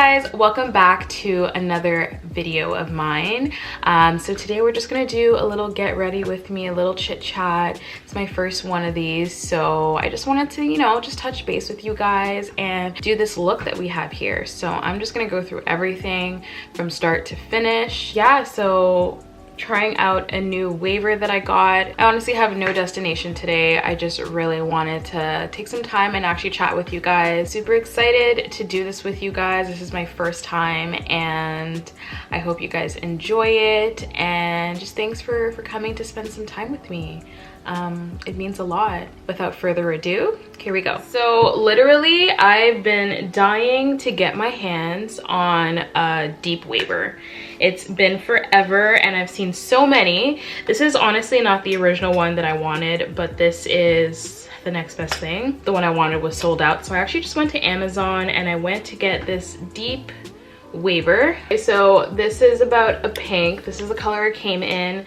guys, welcome back to another video of mine. So today we're just gonna do a little get ready with me, a little chit chat. It's my first one of these, so I just wanted to, just touch base with you guys and do this look that we have here. So I'm just gonna go through everything from start to finish. Yeah, so trying out a new waiver that I got. I honestly have no destination today. I just really wanted to take some time and actually chat with you guys. Super excited to do this with you guys. This is my first time and I hope you guys enjoy it, and just thanks for coming to spend some time with me. It means a lot. Without further ado, here we go. So literally I've been dying to get my hands on a deep waiver. It's been forever and I've seen so many. This is honestly not the original one that I wanted, but this is the next best thing. The one I wanted was sold out, so I actually just went to Amazon and I went to get this deep waiver. So this is about a pink. This is the color it came in.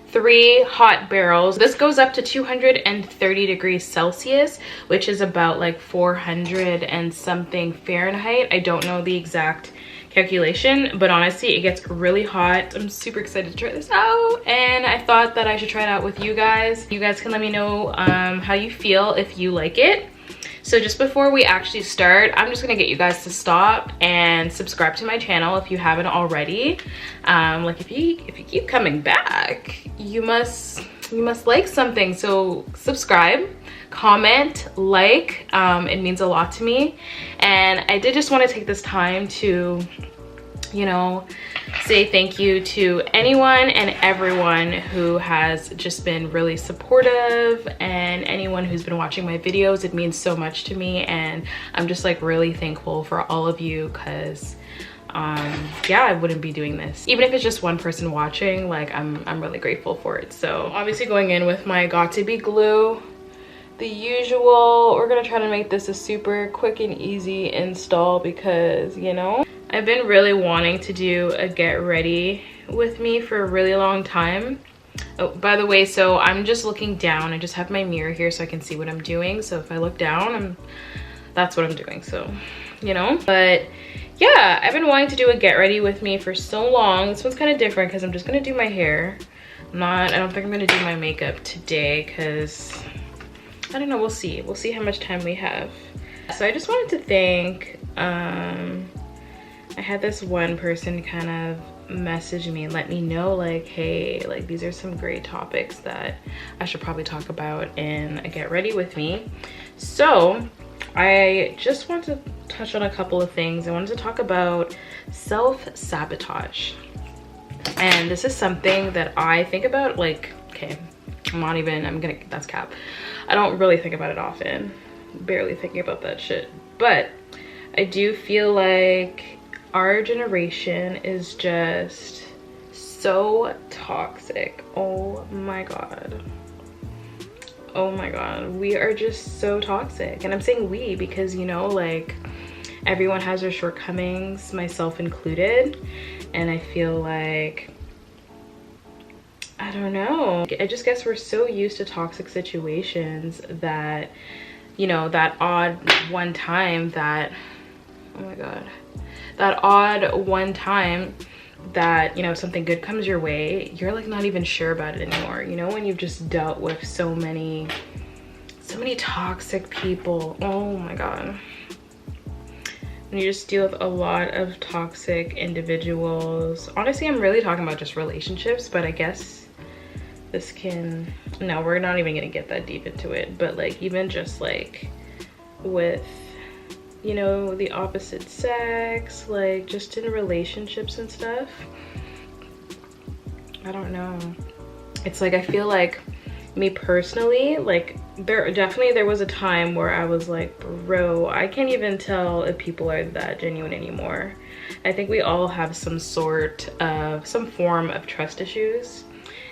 3 hot barrels. This goes up to 230 degrees Celsius, which is about like 400 and something Fahrenheit. I don't know the exact calculation, but honestly it gets really hot. I'm super excited to try this out, and I thought that I should try it out with you guys. You guys can let me know how you feel, if you like it. So just before we actually start, I'm just gonna get you guys to stop and subscribe to my channel if you haven't already. Like if you keep coming back, you must like something. So subscribe, comment, like. It means a lot to me. And I did just want to take this time to, say thank you to anyone and everyone who has just been really supportive, and anyone who's been watching my videos. It means so much to me, and I'm just like really thankful for all of you, because yeah, I wouldn't be doing this even if it's just one person watching. Like I'm really grateful for it. So obviously going in with my got to be glue, the usual. We're gonna try to make this a super quick and easy install, because I've been really wanting to do a get ready with me for a really long time. Oh, by the way, so I'm just looking down. I just have my mirror here so I can see what I'm doing. So if I look down, that's what I'm doing. So, but yeah, I've been wanting to do a get ready with me for so long. This one's kind of different because I'm just gonna do my hair. I don't think I'm gonna do my makeup today, because I don't know, we'll see how much time we have. So I just wanted to thank, I had this one person kind of message me and let me know, like, hey, like these are some great topics that I should probably talk about in a get ready with me. So I just want to touch on a couple of things. I wanted to talk about self-sabotage. And this is something that I think about, like, okay, that's cap. I don't really think about it often, barely thinking about that shit. But I do feel like our generation is just so toxic. Oh my god. Oh my god. We are just so toxic. And I'm saying we because, like, everyone has their shortcomings, myself included. And I feel like, I don't know. I just guess we're so used to toxic situations that, that odd one time that, oh my god, that odd one time that, something good comes your way, you're like not even sure about it anymore. When you've just dealt with so many toxic people. Oh my god. When you just deal with a lot of toxic individuals. Honestly, I'm really talking about just relationships, but I guess this can, no, we're not even gonna get that deep into it, but like even just like with, the opposite sex, like just in relationships and stuff. I don't know. It's like, I feel like me personally, like there was a time where I was like, bro, I can't even tell if people are that genuine anymore. I think we all have some form of trust issues.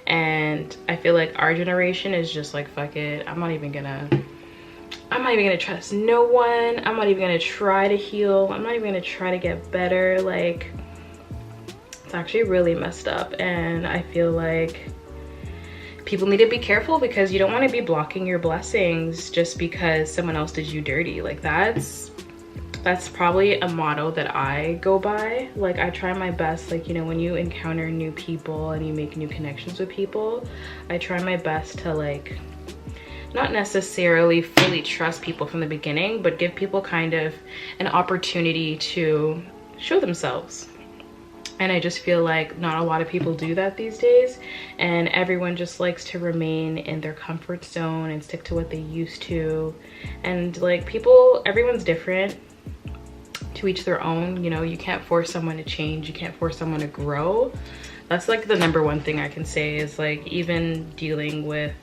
And I feel like our generation is just like, fuck it, I'm not even gonna trust no one. I'm not even gonna try to heal. I'm not even gonna try to get better. Like, it's actually really messed up. And I feel like people need to be careful, because you don't want to be blocking your blessings just because someone else did you dirty. Like, that's that's probably a motto that I go by. Like, I try my best, like, you know, when you encounter new people and you make new connections with people, I try my best to, like, not necessarily fully trust people from the beginning, but give people kind of an opportunity to show themselves. And I just feel like not a lot of people do that these days, and everyone just likes to remain in their comfort zone and stick to what they used to. And like, people, everyone's different, to each their own. You know, you can't force someone to change, you can't force someone to grow. That's like the #1 thing I can say is, like, even dealing with,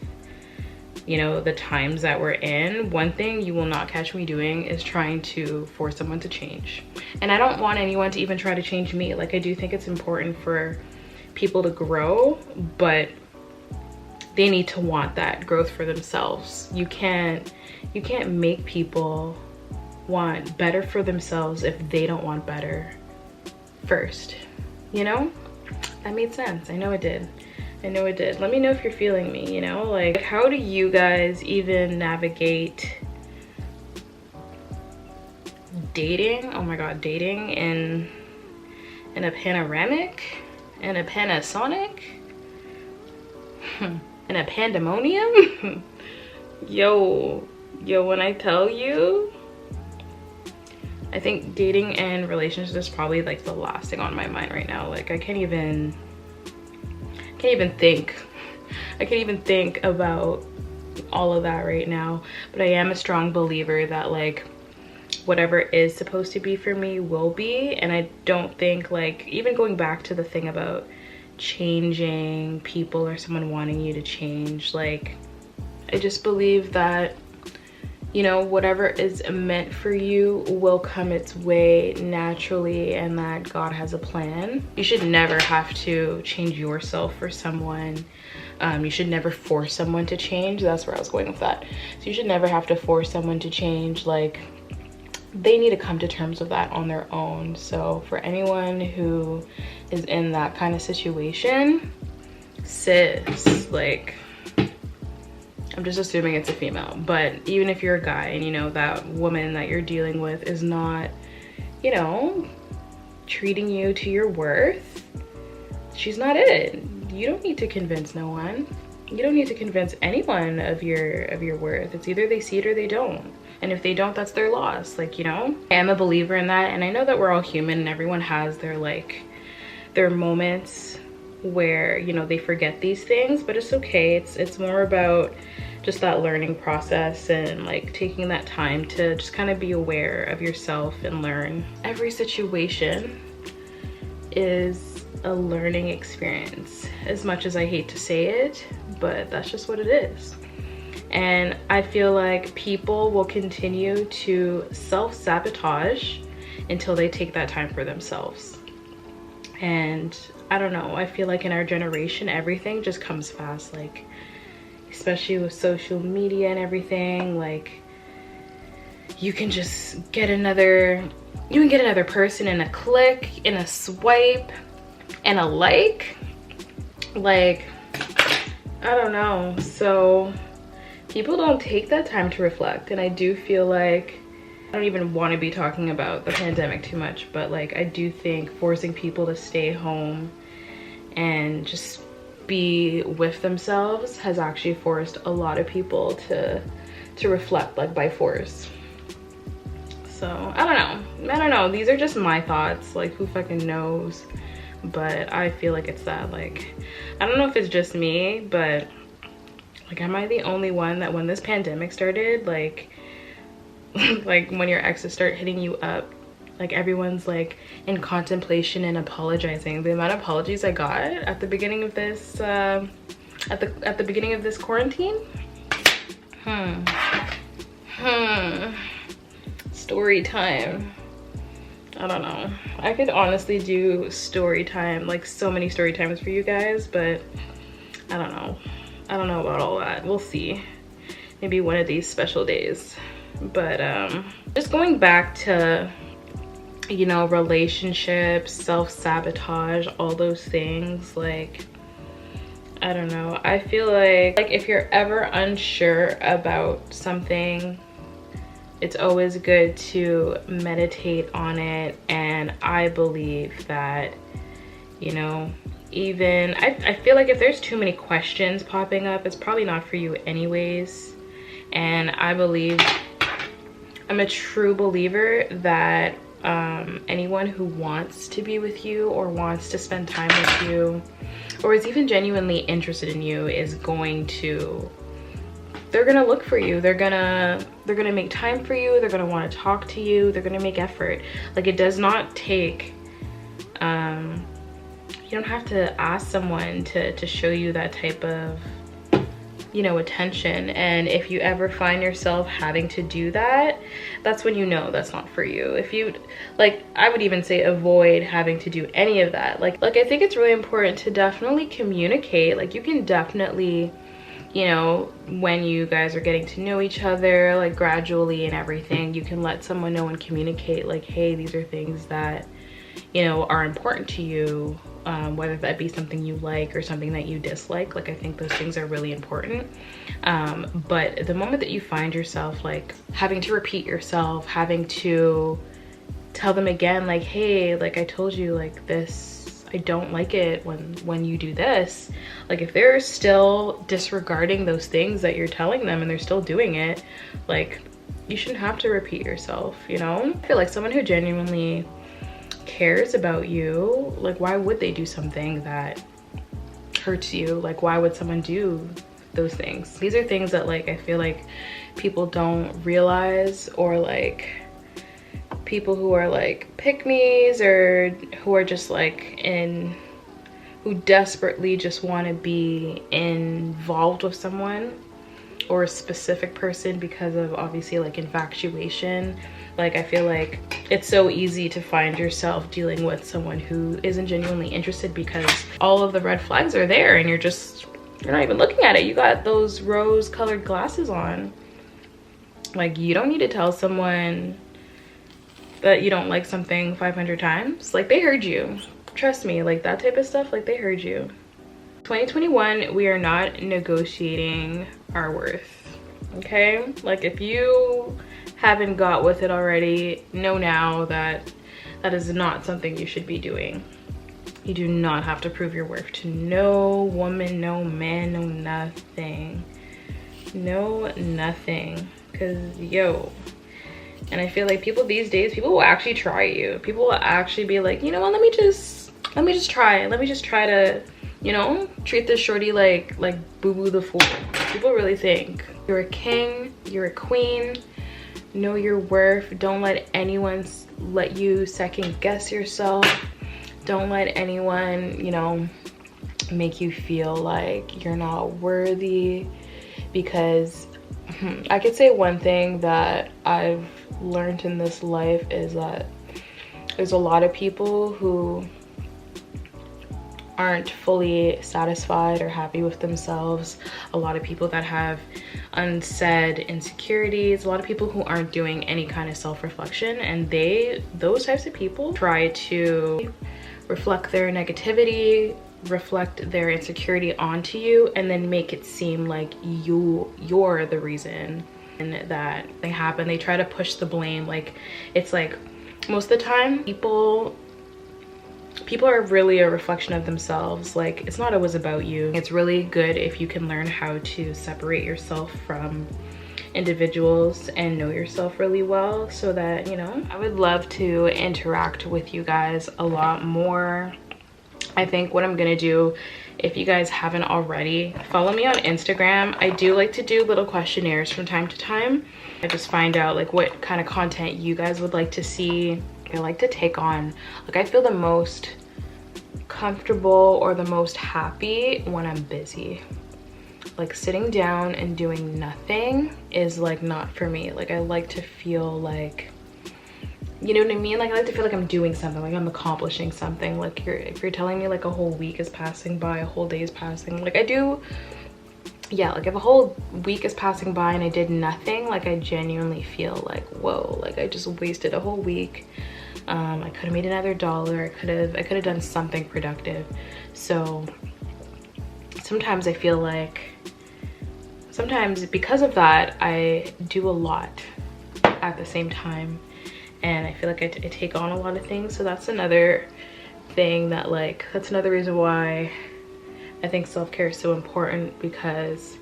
you know, the times that we're in, one thing you will not catch me doing is trying to force someone to change. And I don't want anyone to even try to change me. Like, I do think it's important for people to grow, but they need to want that growth for themselves. You can't make people want better for themselves if they don't want better first. You know? That made sense. I know it did. I know it did. Let me know if you're feeling me, you know? Like, how do you guys even navigate dating? Oh my God, dating in a panoramic, in a Panasonic, in a pandemonium? Yo, when I tell you, I think dating and relationships is probably like the last thing on my mind right now. Like, I can't even think about all of that right now. But I am a strong believer that, like, whatever is supposed to be for me will be. And I don't think, like, even going back to the thing about changing people or someone wanting you to change, like, I just believe that, you know, whatever is meant for you will come its way naturally, and that God has a plan. You should never have to change yourself for someone. You should never force someone to change. That's where I was going with that. So you should never have to force someone to change. Like, they need to come to terms with that on their own. So for anyone who is in that kind of situation, sis, like, I'm just assuming it's a female, but even if you're a guy and you know that woman that you're dealing with is not, you know, treating you to your worth, she's not it. You don't need to convince no one. You don't need to convince anyone of your worth. It's either they see it or they don't. And if they don't, that's their loss. Like, you know, I am a believer in that. And I know that we're all human and everyone has their, like, their moments where, you know, they forget these things, but it's okay. It's more about just that learning process and, like, taking that time to just kind of be aware of yourself and learn. Every situation is a learning experience, as much as I hate to say it, but that's just what it is. And I feel like people will continue to self-sabotage until they take that time for themselves. And I don't know, I feel like in our generation, everything just comes fast, like, especially with social media and everything. Like, you can just get another person in a click, in a swipe, and a like, I don't know. So people don't take that time to reflect. And I do feel like, I don't even want to be talking about the pandemic too much, but, like, I do think forcing people to stay home and just be with themselves has actually forced a lot of people to reflect, like, by force. So I don't know, these are just my thoughts. Like, who fucking knows? But I feel like it's that, like, I don't know if it's just me, but, like, am I the only one that when this pandemic started, like like when your exes start hitting you up, like, everyone's, like, in contemplation and apologizing? The amount of apologies I got at the beginning of this at the beginning of this quarantine. Story time. I don't know. I could honestly do story time, like, so many story times for you guys, but I don't know. I don't know about all that. We'll see. Maybe one of these special days. But just going back to, you know, relationships, self-sabotage, all those things, like, I don't know. I feel like if you're ever unsure about something, it's always good to meditate on it. And I believe that, you know, even I feel like if there's too many questions popping up, it's probably not for you anyways. And I believe, I'm a true believer that anyone who wants to be with you or wants to spend time with you or is even genuinely interested in you is going to, they're gonna look for you. They're gonna make time for you. They're gonna want to talk to you. They're gonna make effort. Like, it does not take, you don't have to ask someone to show you that type of, you know, attention. And if you ever find yourself having to do that, that's when you know that's not for you. If you, like, I would even say avoid having to do any of that. Like I think it's really important to definitely communicate. Like, you can definitely, you know, when you guys are getting to know each other, like gradually and everything, you can let someone know and communicate like, hey, these are things that, you know, are important to you, whether that be something you like or something that you dislike. Like, I think those things are really important. But the moment that you find yourself like having to repeat yourself, having to tell them again, like, hey, like I told you, like this, I don't like it when you do this. Like, if they're still disregarding those things that you're telling them and they're still doing it, like, you shouldn't have to repeat yourself, you know? I feel like someone who genuinely cares about you, like, why would they do something that hurts you? Like, why would someone do those things? These are things that, like, I feel like people don't realize, or like people who are like pick-me's or who are just like who desperately just want to be involved with someone or a specific person because of obviously like infatuation. Like, I feel like it's so easy to find yourself dealing with someone who isn't genuinely interested because all of the red flags are there and you're not even looking at it. You got those rose colored glasses on. Like, you don't need to tell someone that you don't like something 500 times. Like, they heard you. Trust me, like that type of stuff, like they heard you. 2021, we are not negotiating our worth, okay? Like, if you haven't got with it already, know now that that is not something you should be doing. You do not have to prove your worth to no woman, no man, no nothing. No nothing. Cause yo, and I feel like people these days, people will actually try you. People will actually be like, you know what, let me just try to, you know, treat this shorty like boo-boo the fool. People really think you're a king, you're a queen. Know your worth. Don't let anyone let you second guess yourself. Don't let anyone, you know, make you feel like you're not worthy. Because I could say one thing that I've learned in this life is that there's a lot of people who aren't fully satisfied or happy with themselves. A lot of people that have unsaid insecurities, a lot of people who aren't doing any kind of self-reflection, and those types of people try to reflect their negativity, reflect their insecurity onto you, and then make it seem like you're the reason that they happen. They try to push the blame. Like, it's like most of the time people are really a reflection of themselves. Like, it's not always about you. It's really good if you can learn how to separate yourself from individuals and know yourself really well, so that, you know, I would love to interact with you guys a lot more. I think what I'm gonna do, if you guys haven't already, follow me on Instagram. I do like to do little questionnaires from time to time. I just find out like what kind of content you guys would like to see. I like to take on, like, I feel the most comfortable or the most happy when I'm busy. Like, sitting down and doing nothing is like not for me. Like, I like to feel like, you know what I mean? Like, I like to feel like I'm doing something, like I'm accomplishing something. Like, if you're telling me like a whole week is passing by, a whole day is passing, like I do, yeah, like if a whole week is passing by and I did nothing, like I genuinely feel like, whoa, like I just wasted a whole week. I could have made another dollar. I could have done something productive. So sometimes I feel like, sometimes because of that, I do a lot at the same time, and I feel like I take on a lot of things. So that's another thing that, like, that's another reason why I think self-care is so important, because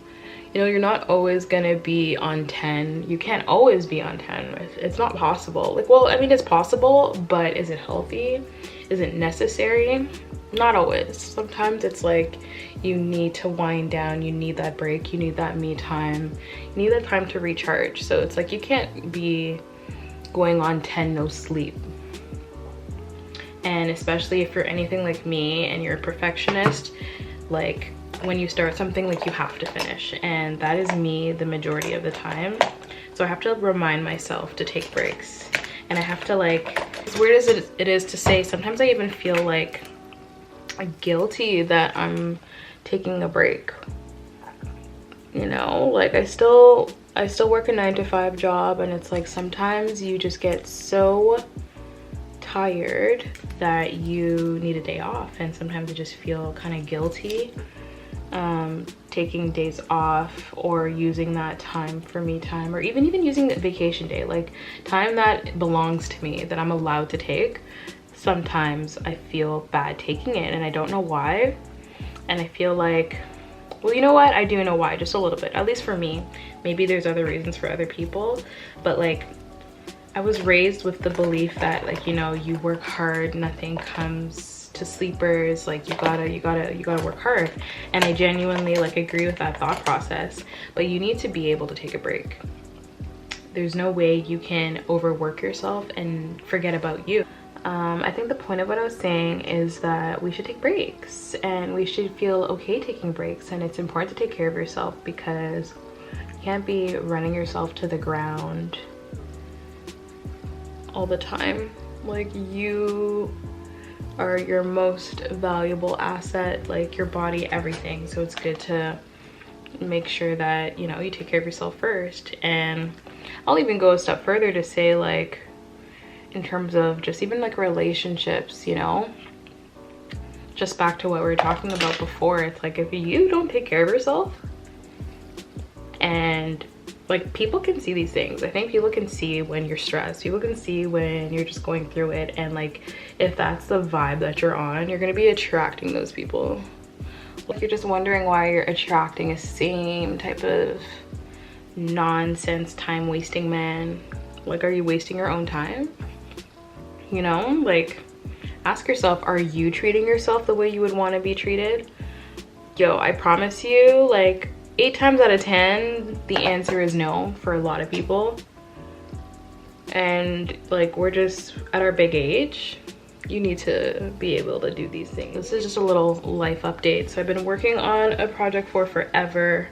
you know, you're not always gonna be on 10. You can't always be on 10. It's not possible. Like, well, I mean, it's possible, but is it healthy? Is it necessary? Not always. Sometimes it's like you need to wind down, you need that break, you need that me time, you need that time to recharge. So it's like you can't be going on 10 no sleep. And especially if you're anything like me and you're a perfectionist, like when you start something, like you have to finish, and that is me the majority of the time. So I have to remind myself to take breaks, and I have to, like, as weird as it is to say, sometimes I even feel like guilty that I'm taking a break, you know, like I still work a 9-to-5 job, and it's like sometimes you just get so tired that you need a day off, and sometimes I just feel kind of guilty taking days off, or using that time for me time, or even using the vacation day, like time that belongs to me, that I'm allowed to take. Sometimes I feel bad taking it, and I don't know why. And I feel like, well, you know what, I do know why, just a little bit, at least for me. Maybe there's other reasons for other people, but like I was raised with the belief that, like, you know, you work hard, nothing comes to sleepers, like you gotta work hard. And I genuinely, like, agree with that thought process, but you need to be able to take a break. There's no way you can overwork yourself and forget about you. I think the point of what I was saying is that we should take breaks, and we should feel okay taking breaks, and it's important to take care of yourself, because you can't be running yourself to the ground all the time. Like, you are your most valuable asset, like your body, everything. So it's good to make sure that, you know, you take care of yourself first. And I'll even go a step further to say, like, in terms of just even like relationships, you know, just back to what we were talking about before, it's like if you don't take care of yourself, and like people can see these things. I think people can see when you're stressed, people can see when you're just going through it, and like if that's the vibe that you're on, you're gonna be attracting those people. Like, you're just wondering why you're attracting a same type of nonsense, time wasting man. Like, are you wasting your own time? You know, like, ask yourself, are you treating yourself the way you would want to be treated? Yo, I promise you, like 8 times out of 10, the answer is no for a lot of people. And like, we're just at our big age. You need to be able to do these things. This is just a little life update. So I've been working on a project for forever.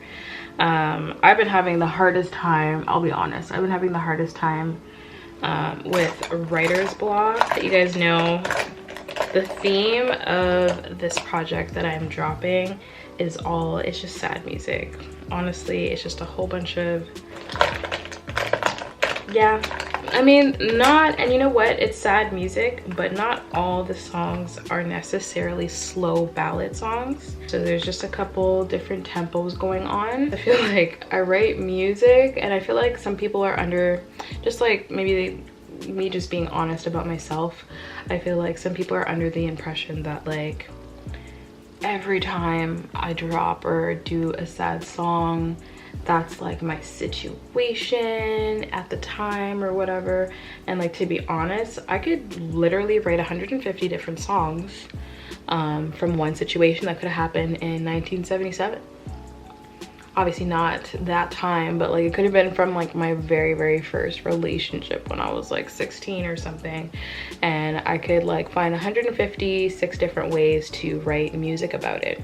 I've been having the hardest time, I'll be honest, I've been having the hardest time with writer's block. You guys know the theme of this project that I'm dropping is it's just sad music. Honestly, it's just a whole bunch of, yeah, I mean, and you know what, it's sad music, but not all the songs are necessarily slow ballad songs. So there's just a couple different tempos going on. I feel like I write music, and I feel like some people are under, just like maybe me just being honest about myself, I feel like some people are under the impression that like every time I drop or do a sad song, that's like my situation at the time or whatever. And like, to be honest, I could literally write 150 different songs from one situation that could have happened in 1977. Obviously not that time, but like it could have been from like my very first relationship when I was like 16 or something, and I could like find 156 different ways to write music about it.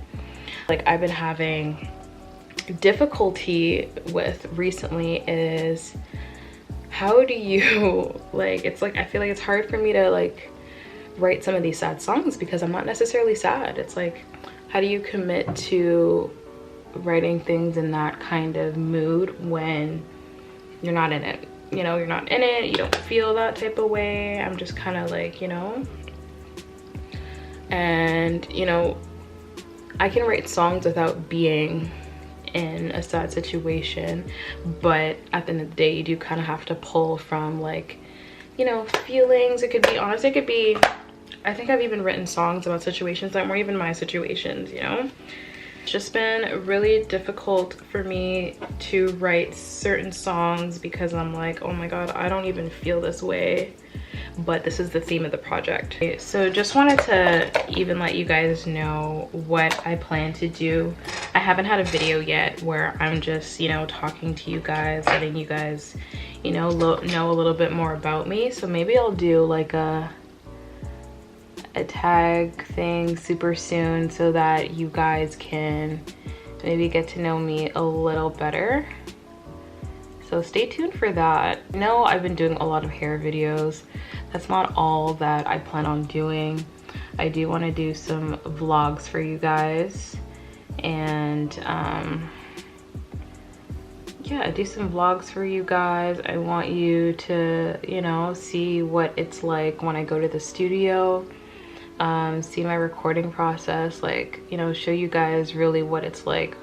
Like, I've been having difficulty with recently is, how do you like, it's like I feel like it's hard for me to like write some of these sad songs because I'm not necessarily sad. It's like, how do you commit to writing things in that kind of mood when you're not in it? You know, you're not in it, you don't feel that type of way. I'm just kind of like, you know, and you know, I can write songs without being in a sad situation, but at the end of the day you do kind of have to pull from, like, you know, feelings. It could be honest, it could be, I think I've even written songs about situations that weren't even my situations, you know. It's just been really difficult for me to write certain songs because I'm like, oh my god, I don't even feel this way, but this is the theme of the project. So just wanted to even let you guys know what I plan to do. I haven't had a video yet where I'm just, you know, talking to you guys, letting you guys, you know a little bit more about me. So maybe I'll do like a tag thing super soon so that you guys can maybe get to know me a little better. So stay tuned for that. I know I've been doing a lot of hair videos. That's not all that I plan on doing. I do want to do some vlogs for you guys, and yeah, do some vlogs for you guys. I want you to, you know, see what it's like when I go to the studio, see my recording process, like, you know, show you guys really what it's like,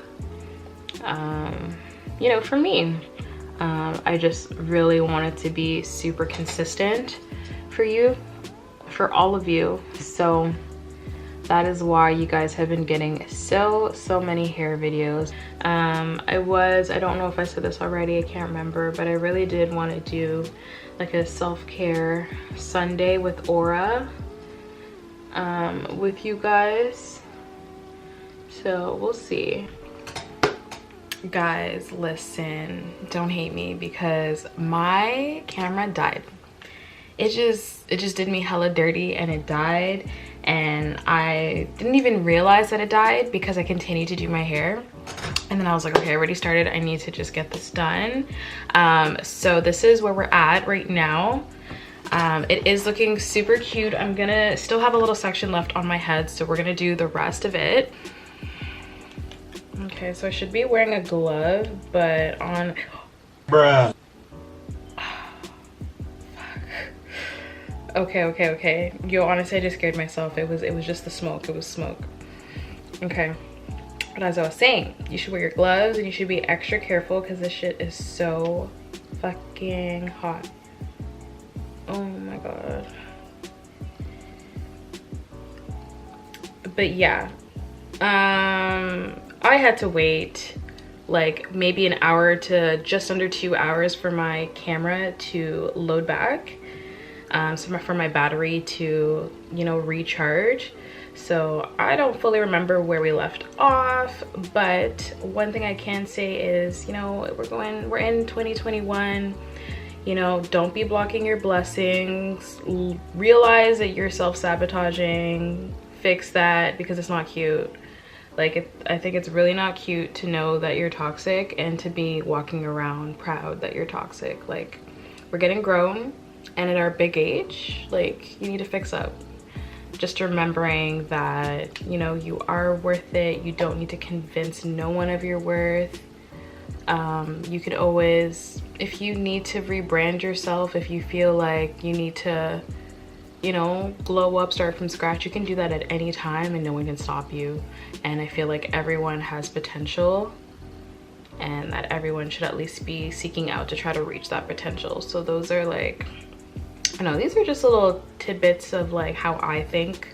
you know, for me. I just really want it to be super consistent for you, for all of you. So that is why you guys have been getting so many hair videos. I don't know if I said this already, I can't remember, but I really did want to do like a self-care Sunday with Aura with you guys. So we'll see. Guys, listen, don't hate me because my camera died. It just did me hella dirty and it died, and I didn't even realize that it died because I continued to do my hair. And then I was like, okay, I already started, I need to just get this done. So this is where we're at right now. It is looking super cute. I'm gonna still have a little section left on my head, so we're gonna do the rest of it. Okay, so I should be wearing a glove, but on... Bruh. Okay. Yo, honestly, I just scared myself. It was just the smoke. It was smoke. Okay. But as I was saying, you should wear your gloves and you should be extra careful because this shit is so fucking hot. Oh my god. But yeah. I had to wait like maybe an hour to just under 2 hours for my camera to load back. So for my battery to, you know, recharge. So I don't fully remember where we left off, but one thing I can say is, you know, we're in 2021. You know, don't be blocking your blessings. Realize that you're self-sabotaging. Fix that because it's not cute. Like, I think it's really not cute to know that you're toxic and to be walking around proud that you're toxic. Like, we're getting grown, and at our big age, like, you need to fix up. Just remembering that, you know, you are worth it. You don't need to convince no one of your worth. You could always, if you need to rebrand yourself, if you feel like you need to, you know, glow up, start from scratch, you can do that at any time and no one can stop you. And I feel like everyone has potential and that everyone should at least be seeking out to try to reach that potential. So those are like, I know, these are just little tidbits of like how I think,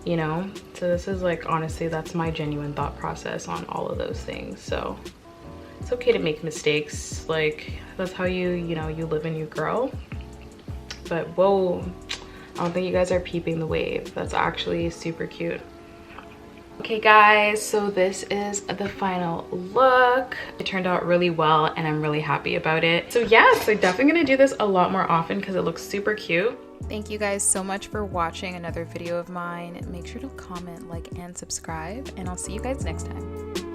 you know. So this is like, honestly, that's my genuine thought process on all of those things. So it's okay to make mistakes. Like, that's how you know, you live and you grow. But whoa, I don't think you guys are peeping the wave. That's actually super cute. Okay guys, so this is the final look. It turned out really well and I'm really happy about it. So yes, I'm definitely gonna do this a lot more often because it looks super cute. Thank you guys so much for watching another video of mine. Make sure to comment, like, and subscribe, and I'll see you guys next time.